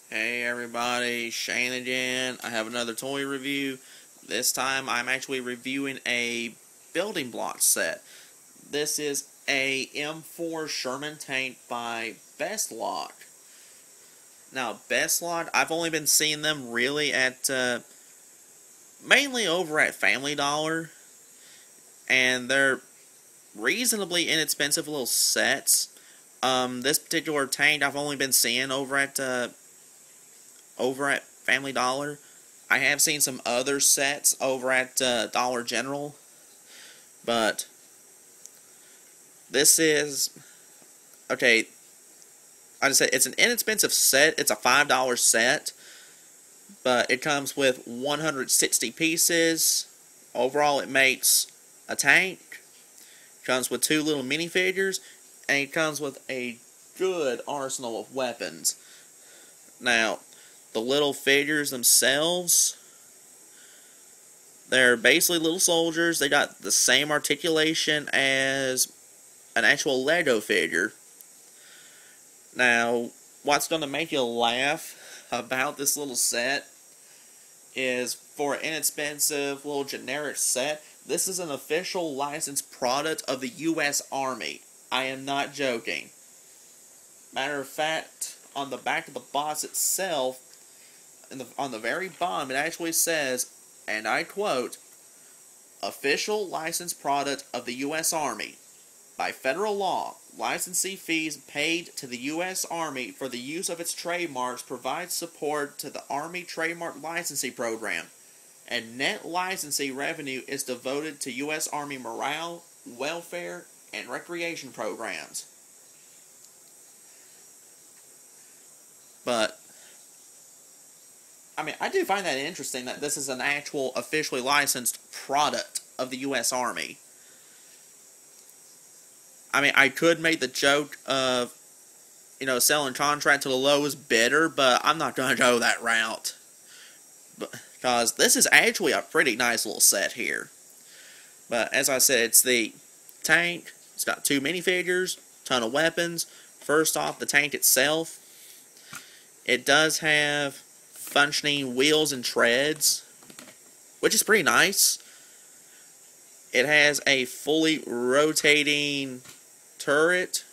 Hey everybody, Shane again. I have another toy review. This time I'm actually reviewing a building block set. This is a M4 Sherman tank by Best Lock. Now Best Lock, I've only been seeing them really at mainly over at Family Dollar, and they're reasonably inexpensive little sets. This particular tank I've only been seeing over at Family Dollar. I have seen some other sets over at Dollar General, but this is okay. I just said it's an inexpensive set. It's a $5 set, but it comes with 160 pieces. Overall, it makes a tank. It comes with 2 little minifigures, and it comes with a good arsenal of weapons. Now, the little figures themselves, they're basically little soldiers. They got the same articulation as an actual Lego figure. Now, what's going to make you laugh about this little set is, for an inexpensive little generic set, this is an official licensed product of the U.S. Army. I am not joking. Matter of fact, on the back of the box itself, on the very bottom, it actually says, and I quote, "Official licensed product of the U.S. Army. By federal law, licensee fees paid to the U.S. Army for the use of its trademarks provide support to the Army Trademark Licensing Program, and net licensee revenue is devoted to U.S. Army morale, welfare, and recreation programs." But I mean, I do find that interesting that this is an actual officially licensed product of the U.S. Army. I mean, I could make the joke of, selling contract to the lowest bidder, but I'm not going to go that route. Because this is actually a pretty nice little set here. But as I said, it's the tank. It's got 2 minifigures, ton of weapons. First off, the tank itself. It does have functioning wheels and treads, which is pretty nice. It has a fully rotating turret.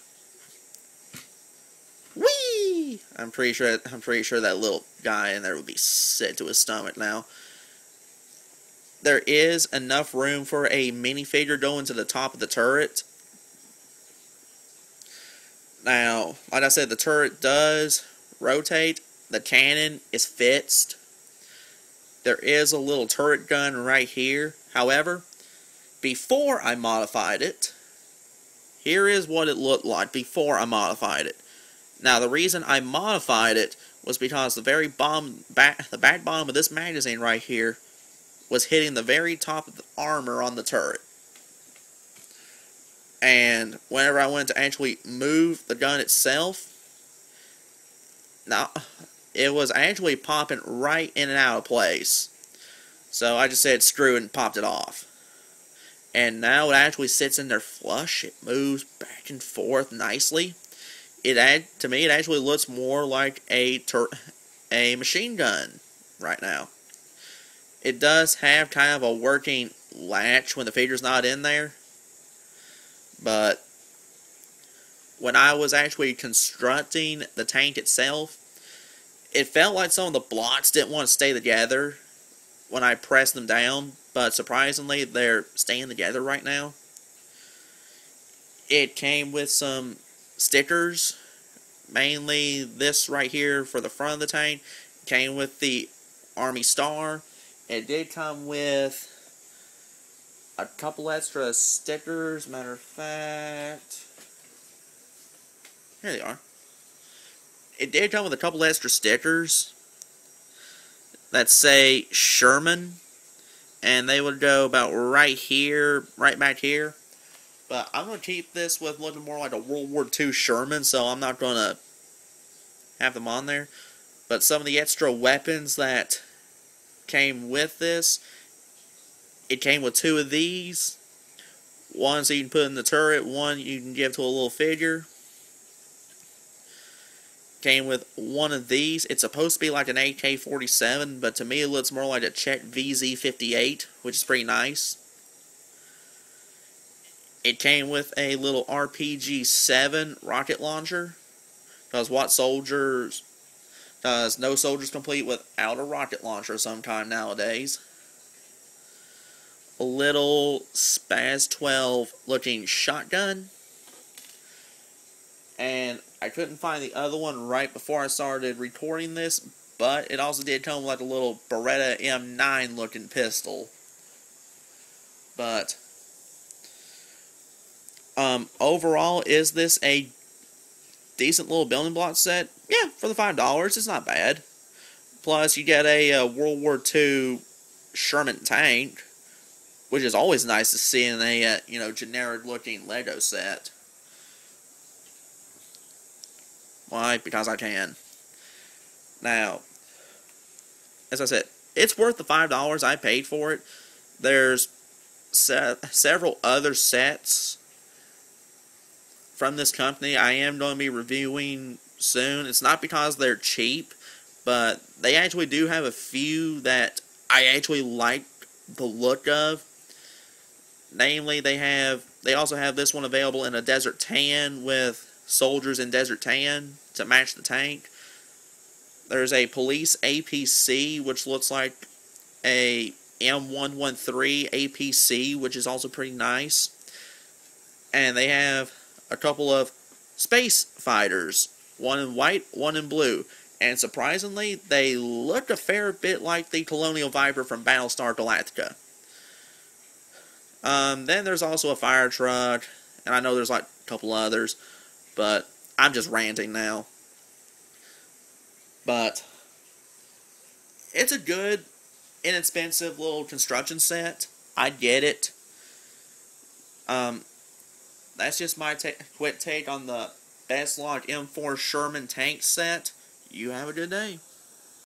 Whee! I'm pretty sure that little guy in there would be sick to his stomach now. There is enough room for a minifigure going to the top of the turret. Now, like I said, the turret does rotate. The cannon is fixed. There is a little turret gun right here. However, before I modified it, here is what it looked like before I modified it. Now, the reason I modified it was because the very the back bottom of this magazine right here was hitting the very top of the armor on the turret. And whenever I went to actually move the gun itself, now, it was actually popping right in and out of place. So I just said screw it and popped it off. And now it actually sits in there flush. It moves back and forth nicely. To me, it actually looks more like a machine gun right now. It does have kind of a working latch when the figure's not in there. But when I was actually constructing the tank itself, it felt like some of the blocks didn't want to stay together when I pressed them down, but surprisingly, they're staying together right now. It came with some stickers, mainly this right here for the front of the tank. It came with the Army Star. It did come with a couple extra stickers. Matter of fact, here they are. It did come with a couple extra stickers that say Sherman, and they would go about right here, right back here. But I'm going to keep this with looking more like a World War II Sherman, so I'm not going to have them on there. But some of the extra weapons that came with this, it came with 2 of these. One so you can put in the turret, one you can give to a little figure. came with one of these. It's supposed to be like an AK-47, but to me it looks more like a Czech VZ-58, which is pretty nice. It came with a little RPG-7 rocket launcher. Because what soldiers... Does no soldiers complete without a rocket launcher sometime nowadays. A little Spaz 12 looking shotgun. And I couldn't find the other one right before I started recording this, but it also did come with like a little Beretta M9 looking pistol. But overall, is this a decent little building block set? Yeah, for the $5, it's not bad. Plus, you get a World War II Sherman tank, which is always nice to see in a generic-looking Lego set. Why? Because I can. Now, as I said, it's worth the $5 I paid for it. There's several other sets from this company I am going to be reviewing soon. It's not because they're cheap, but they actually do have a few that I actually like the look of. Namely, they also have this one available in a desert tan with soldiers in desert tan to match the tank. There's a police APC, which looks like a M113 APC, which is also pretty nice. And they have a couple of space fighters, one in white, one in blue. And surprisingly, they look a fair bit like the Colonial Viper from Battlestar Galactica. Then there's also a fire truck, and I know there's like a couple others, but I'm just ranting now. But it's a good, inexpensive little construction set. I get it. That's just my quick take on the Best Locks M4 Sherman tank set. You have a good day.